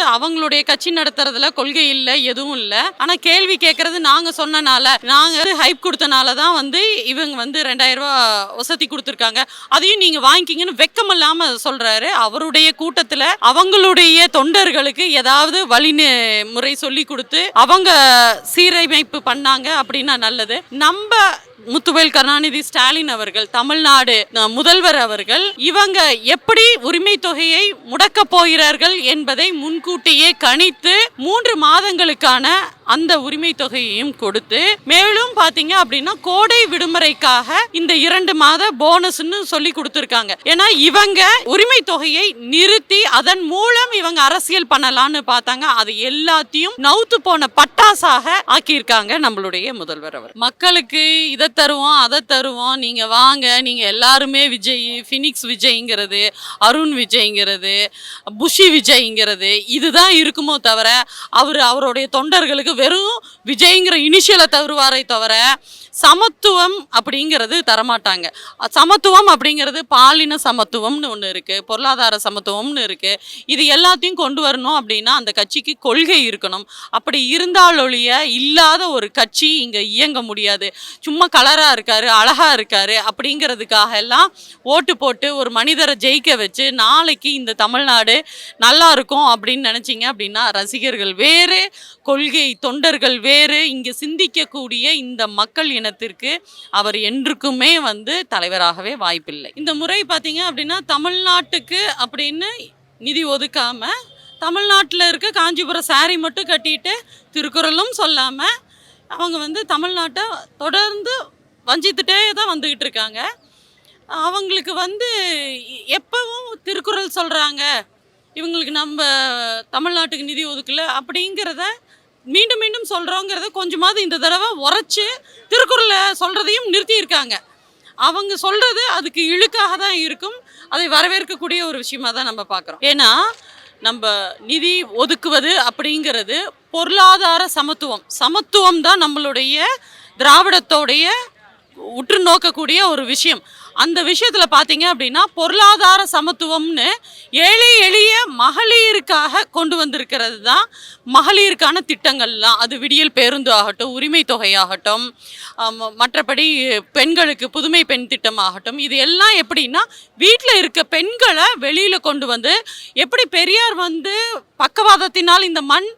வந்து அவங்களுடைய கட்சி நடத்துறதுல கொள்கை இல்லை, எதுவும் இல்லை. ஆனால் கேள்வி கேட்கறது நாங்கள் சொன்னனால, நாங்கள் ஹைப் கொடுத்தனால தான் வந்து இவங்க வந்து 2000 ரூபா வசதி கொடுத்துருக்காங்க, அதையும் நீங்கள் வாங்கிக்கிங்கன்னு வெக்கமில்லாமல் சொல்கிறாரு. அவருடைய கூட்டத்தில் அவங்களுடைய தொண்டர்களுக்கு ஏதாவது வழிமுறை சொல்லி கொடுத்து அவங்க சீரமைப்பு பண்ணாங்க அப்படின்னா நல்லது. நம்ம முத்துவேல் கருணாநிதி ஸ்டாலின் அவர்கள், தமிழ்நாடு முதல்வர் அவர்கள், இவங்க எப்படி உரிமை தொகையை முடக்க போகிறார்கள் என்பதை முன்கூட்டியே கணித்து 3 மாதங்களுக்கான அந்த உரிமை தொகையையும் கொடுத்து, மேலும் பாத்தீங்க அப்படின்னா கோடை விடுமுறைக்காக இந்த 2 மாத போனஸ்ன்னு சொல்லி கொடுத்துருக்காங்க. ஏன்னா இவங்க உரிமை தொகையை நிறுத்தி அதன் மூலம் இவங்க அரசியல் பண்ணலான்னு பார்த்தாங்க. அது எல்லாத்தையும் நவுத்து போன பட்டாசாக ஆக்கியிருக்காங்க நம்மளுடைய முதல்வர் அவர். மக்களுக்கு இதை தருவோம் அதை தருவோம், நீங்க வாங்க, நீங்க எல்லாருமே விஜய், ஃபினிக்ஸ் விஜய்ங்கிறது, அருண் விஜய்ங்கிறது, புஷி விஜய்ங்கிறது இதுதான் இருக்குமோ தவிர அவருடைய தொண்டர்களுக்கு வெறும் விஜய்ங்கிற இனிஷியலை தருவாரை தவிர சமத்துவம் அப்படிங்கிறது தரமாட்டாங்க. சமத்துவம் அப்படிங்கிறது பாலின சமத்துவம்னு ஒன்று இருக்குது, பொருளாதார சமத்துவம்னு இருக்குது. இது எல்லாத்தையும் கொண்டு வரணும் அப்படின்னா அந்த கட்சிக்கு கொள்கை இருக்கணும். அப்படி இருந்தாலொழிய இல்லாத ஒரு கட்சி இங்கே இயங்க முடியாது. சும்மா கலராக இருக்காரு, அழகாக இருக்காரு அப்படிங்கிறதுக்காக எல்லாம் ஓட்டு போட்டு ஒரு மனிதரை ஜெயிக்க வச்சு நாளைக்கு இந்த தமிழ்நாடு நல்லா இருக்கும் அப்படின்னு நினச்சிங்க அப்படின்னா ரசிகர்கள் வேறு, கொள்கை தொண்டர்கள் வேறு. இங்கே சிந்திக்கக்கூடிய இந்த மக்கள் இனத்திற்கு அவர் என்றுக்குமே வந்து தலைவராகவே வாய்ப்பில்லை. இந்த முறை பார்த்தீங்க அப்படின்னா தமிழ்நாட்டுக்கு அப்படின்னு நிதி ஒதுக்காம தமிழ்நாட்டில் இருக்க காஞ்சிபுரம் சாரி மட்டும் கட்டிட்டு திருக்குறளும் சொல்லாமல் அவங்க வந்து தமிழ்நாட்டை தொடர்ந்து வஞ்சித்துட்டே தான் வந்துக்கிட்டு இருக்காங்க. அவங்களுக்கு வந்து எப்பவும் திருக்குறள் சொல்கிறாங்க, இவங்களுக்கு நம்ம தமிழ்நாட்டுக்கு நிதி ஒதுக்கலை அப்படிங்கிறத மீண்டும் மீண்டும் சொல்கிறோங்கிறத கொஞ்சமாவது இந்த தடவை உரைச்சி திருக்குறளை சொல்கிறதையும் நிறுத்தியிருக்காங்க. அவங்க சொல்கிறது அதுக்கு இழுக்காக தான் இருக்கும். அதை வரவேற்கக்கூடிய ஒரு விஷயமாக தான் நம்ம பார்க்குறோம். ஏன்னா நம்ம நிதி ஒதுக்குவது அப்படிங்கிறது பொருளாதார சமத்துவம் தான் நம்மளுடைய திராவிடத்தோடைய உற்று நோக்கக்கூடிய ஒரு விஷயம். அந்த விஷயத்தில் பார்த்தீங்க அப்படின்னா பொருளாதார சமத்துவம்னு ஏழை எளிய மகளிருக்காக கொண்டு வந்திருக்கிறது தான் மகளிருக்கான திட்டங்கள்லாம். அது விடியல் பேருந்து ஆகட்டும், உரிமை தொகையாகட்டும், மற்றபடி பெண்களுக்கு புதுமை பெண் திட்டம் ஆகட்டும், இது எல்லாம் எப்படின்னா வீட்டில் இருக்க பெண்களை வெளியில் கொண்டு வந்து, எப்படி பெரியார் வந்து பக்கவாதத்தினால் இந்த மண்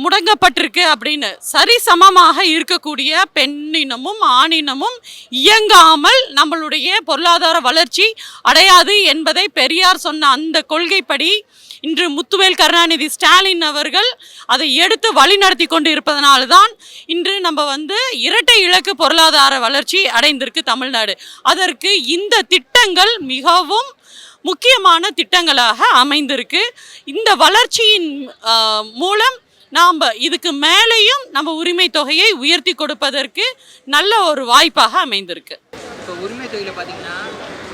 முடங்கப்பட்டிருக்கு அப்படின்னு சரிசமமாக இருக்கக்கூடிய பெண்ணினமும் ஆணினமும் இயங்காமல் நம்மளுடைய பொருளாதார வளர்ச்சி அடையாது என்பதை பெரியார் சொன்ன அந்த கொள்கைப்படி இன்று முத்துவேல் கருணாநிதி ஸ்டாலின் அவர்கள் அதை எடுத்து வழிநடத்தி கொண்டு இருப்பதனால்தான் இன்று நம்ம வந்து இரட்டை இலக்கு பொருளாதார வளர்ச்சி அடைந்திருக்கு தமிழ்நாடு. அதற்கு இந்த திட்டங்கள் மிகவும் முக்கியமான திட்டங்களாக அமைந்திருக்கு. இந்த வளர்ச்சியின் மூலம் நாம் இதுக்கு மேலேயும் நம்ம உரிமை தொகையை உயர்த்தி கொடுப்பதற்கு நல்ல ஒரு வாய்ப்பாக அமைந்திருக்கு. இப்போ உரிமை தொகையில் பார்த்தீங்கன்னா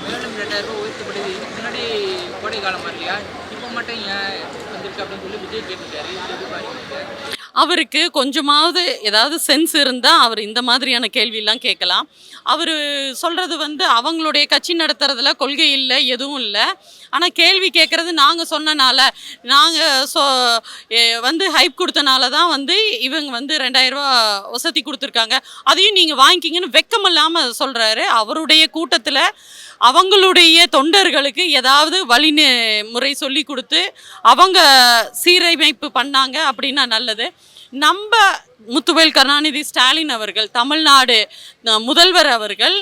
மேலும் 2000 ரூபாய் உயர்த்தப்படுது. இதுக்கு முன்னாடி கோடை காலம் இல்லையா, இப்போ மட்டும் ஏன் வந்திருக்கு அப்படின்னு சொல்லி விஜய் கேட்டுருக்காரு. அவருக்கு கொஞ்சமாவது ஏதாவது சென்ஸ் இருந்தால் அவர் இந்த மாதிரியான கேள்வியெல்லாம் கேட்கலாம். அவர் சொல்கிறது வந்து அவங்களுடைய கட்சி நடத்துறதுல கொள்கை இல்லை, எதுவும் இல்லை. ஆனால் கேள்வி கேட்குறது நாங்கள் சொன்னனால, நாங்கள் வந்து ஹைப் கொடுத்தனால தான் வந்து இவங்க வந்து 2000 ரூபா வசதி கொடுத்துருக்காங்க, அதையும் நீங்கள் வாங்கிக்கிங்கன்னு வெக்கமில்லாமல் சொல்கிறாரு. அவருடைய கூட்டத்தில் அவங்களுடைய தொண்டர்களுக்கு ஏதாவது வழிமுறை சொல்லி கொடுத்து அவங்க சீரமைப்பு பண்ணாங்க அப்படின்னா நல்லது. நம்ம முத்துவேல் கருணாநிதி ஸ்டாலின் அவர்கள், தமிழ்நாடு முதல்வர் அவர்கள்,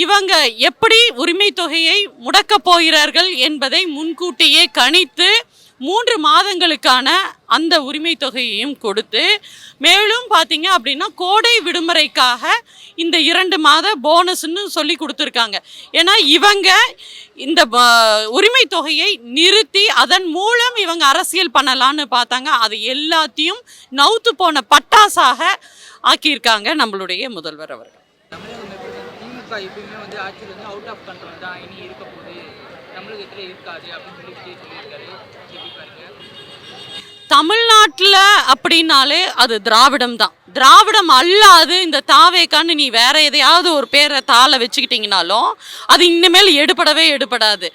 இவங்க எப்படி உரிமை தொகையை முடக்க போகிறார்கள் என்பதை முன்கூட்டியே கணித்து 3 மாதங்களுக்கான அந்த உரிமை தொகையையும் கொடுத்து, மேலும் பார்த்தீங்க அப்படின்னா கோடை விடுமுறைக்காக இந்த 2 மாத போனஸ்ன்னு சொல்லி கொடுத்துருக்காங்க. ஏன்னா இவங்க இந்த உரிமை தொகையை நிறுத்தி அதன் மூலம் இவங்க அரசியல் பண்ணலான்னு பார்த்தாங்க. அது எல்லாத்தையும் நவுத்து போன பட்டாசாக ஆக்கியிருக்காங்க நம்மளுடைய முதல்வர் அவர்கள். திமுக எப்பயுமே வந்து ஆட்சியில் வந்து அவுட் ஆஃப் கண்ட்ரோல் தான், இனி இருக்க போது தமிழகத்தில் இருக்காது அப்படின்னு சொல்லி சொல்லியிருக்காரு. தமிழ்நாட்டில் அப்படின்னாலே அது திராவிடம் தான். திராவிடம் அல்லாது இந்த தாவேக்கான்னு நீ வேற எதையாவது ஒரு பேரை தாளை வச்சுக்கிட்டிங்கனாலும் அது இனிமேல் எடுபடவே எடுபடாது.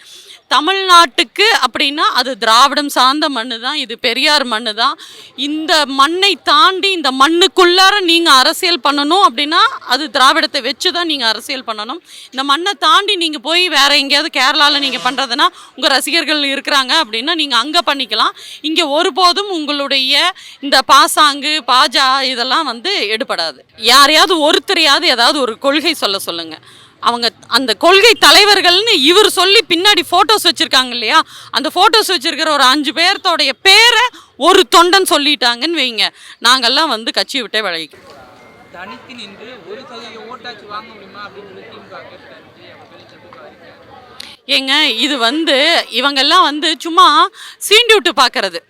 தமிழ்நாட்டுக்கு அப்படின்னா அது திராவிடம் சார்ந்த மண்ணு தான், இது பெரியார் மண்ணு தான். இந்த மண்ணை தாண்டி இந்த மண்ணுக்குள்ளார நீங்கள் அரசியல் பண்ணணும் அப்படின்னா அது திராவிடத்தை வச்சு தான் நீங்கள் அரசியல் பண்ணணும். இந்த மண்ணை தாண்டி நீங்கள் போய் வேறு எங்கேயாவது கேரளாவில் நீங்கள் பண்ணுறதுனா உங்கள் ரசிகர்கள் இருக்கிறாங்க அப்படின்னா நீங்கள் அங்கே பண்ணிக்கலாம். இங்கே ஒருபோதும் உங்களுடைய இந்த பாசாங்கு பாஜா இதெல்லாம் வந்து எடுபடாது. யாரையாவது ஒருத்தரையாவது ஏதாவது ஒரு கொள்கை சொல்லுங்கள். அவங்க அந்த கொள்கை தலைவர்கள்னு இவர் சொல்லி பின்னாடி ஃபோட்டோஸ் வச்சுருக்காங்க இல்லையா, அந்த ஃபோட்டோஸ் வச்சுருக்கிற ஒரு 5 பேர்த்தோடைய பேரை ஒரு தொண்டன் சொல்லிட்டாங்கன்னு வைங்க, நாங்கள்லாம் வந்து கட்சியை விட்டே விலகிக்கும். தனித்து நின்று 1% ஓட்டாச்சு வாங்க முடியுமா அப்படின்னு சொல்லி திமுக கேட்டாரு. ஏங்க இது வந்து இவங்கெல்லாம் வந்து சும்மா சீண்டி விட்டு பார்க்கறது.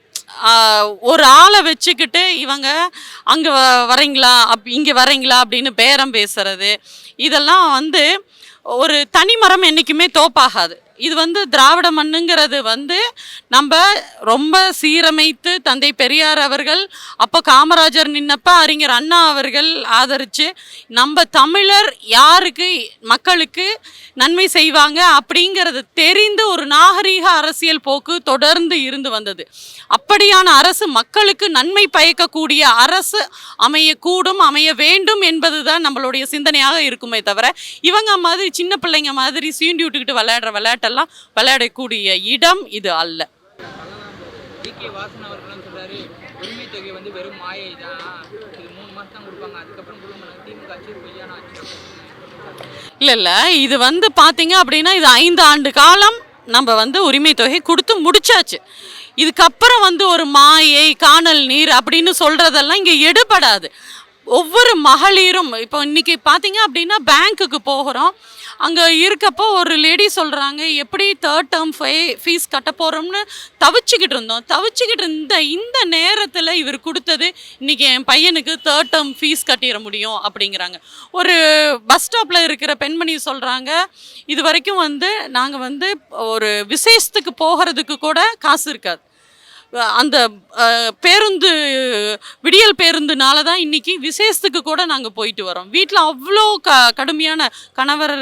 ஒரு ஆளை வச்சுக்கிட்டு இவங்க அங்கே வரீங்களா இங்கே வரீங்களா அப்படின்னு பேரம் பேசுறது, இதெல்லாம் வந்து ஒரு தனிமரம் என்றைக்குமே தோப்பாகாது. இது வந்து திராவிட மண்ணுங்கிறது வந்து நம்ம ரொம்ப சீரமைத்து தந்தை பெரியார் அவர்கள் அப்போ காமராஜர் நின்னப்ப அறிஞர் அண்ணா அவர்கள் ஆதரித்து நம்ம தமிழர் யாருக்கு மக்களுக்கு நன்மை செய்வாங்க அப்படிங்கிறது தெரிந்து ஒரு நாகரீக அரசியல் போக்கு தொடர்ந்து இருந்து வந்தது. அப்படியான அரசு மக்களுக்கு நன்மை பயக்கக்கூடிய அரசு அமையக்கூடும், அமைய வேண்டும் என்பது தான் நம்மளுடைய சிந்தனையாக இருக்குமே தவிர இவங்க மாதிரி சின்ன பிள்ளைங்க மாதிரி சீண்டி விட்டுக்கிட்டு விளையாடுற விளையாட்டெல்லாம் விளையாடக்கூடிய இடம் இது அல்ல. டி.கே. வாசன் அவர்களும் சொல்றாரு, உரிமை தொகை வந்து வெறும் மாயை தான், இது 3 மாசம் தான் கொடுப்பாங்க, அதுக்கப்புறம் கொடுக்க மாட்டாங்க, திமுக ஆட்சி பொய்யான ஆட்சி. இல்லை இது வந்து பார்த்தீங்க அப்படின்னா இது 5 ஆண்டு காலம் நம்ம வந்து உரிமை தொகை கொடுத்து முடிச்சாச்சு. இதுக்கப்புறம் வந்து ஒரு மாயை காணல் நீர் அப்படின்னு சொல்கிறதெல்லாம் இங்கே எடுபடாது. ஒவ்வொரு மகளிரும் இப்போ இன்றைக்கி பார்த்தீங்க அப்படின்னா பேங்க்குக்கு போகிறோம், அங்கே இருக்கப்போ ஒரு லேடி சொல்கிறாங்க, எப்படி 3rd term ஃபீஸ் கட்ட போகிறோம்னு தவிச்சுக்கிட்டு இந்த நேரத்தில் இவர் கொடுத்தது இன்றைக்கி என் பையனுக்கு 3rd term ஃபீஸ் கட்டிட முடியும் அப்படிங்கிறாங்க. ஒரு பஸ் ஸ்டாப்பில் இருக்கிற பெண்மணி சொல்கிறாங்க, இது வரைக்கும் வந்து நாங்கள் வந்து ஒரு விசேஷத்துக்கு போகிறதுக்கு கூட காசு இருக்காது, அந்த பேருந்து விடியல் பேருந்துனால தான் இன்றைக்கி விசேஷத்துக்கு கூட நாங்கள் போயிட்டு வரோம். வீட்டில் அவ்வளோ கடுமையான கணவர்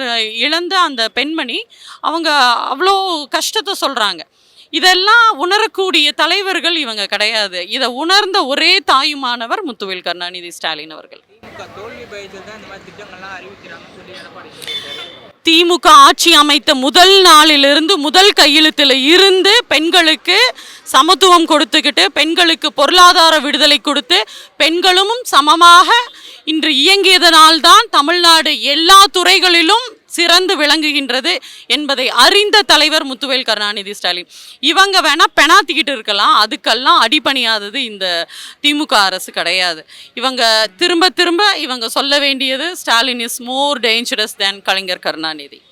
இழந்த அந்த பெண்மணி அவங்க அவ்வளோ கஷ்டத்தை சொல்கிறாங்க. இதெல்லாம் உணரக்கூடிய தலைவர்கள் இவங்க கிடையாது. இதை உணர்ந்த ஒரே தாயுமானவர் முத்துவேல் கருணாநிதி ஸ்டாலின் அவர்கள். தோல்வி பயத்தில் தான் இந்த மாதிரி திட்டங்கள்லாம் அறிவிக்கிறாங்கன்னு சொல்லி எடப்பாடி திமுக ஆட்சி அமைத்த முதல் நாளிலிருந்து முதல் கையெழுத்தில் இருந்து பெண்களுக்கு சமத்துவம் கொடுத்துக்கிட்டு பெண்களுக்கு பொருளாதார விடுதலை கொடுத்து பெண்களும் சமமாக இன்று இயங்கியதனால்தான் தமிழ்நாடு எல்லா துறைகளிலும் சிறந்து விளங்குகின்றது என்பதை அறிந்த தலைவர் முத்துவேல் கருணாநிதி ஸ்டாலின். இவங்க வேணா பெணாத்திக்கிட்டு இருக்கலாம், அதுக்கெல்லாம் அடிபணியாதது இந்த திமுக அரசு கிடையாது. இவங்க திரும்ப இவங்க சொல்ல வேண்டியது Stalin is more dangerous than Kalaignar Karunanidhi.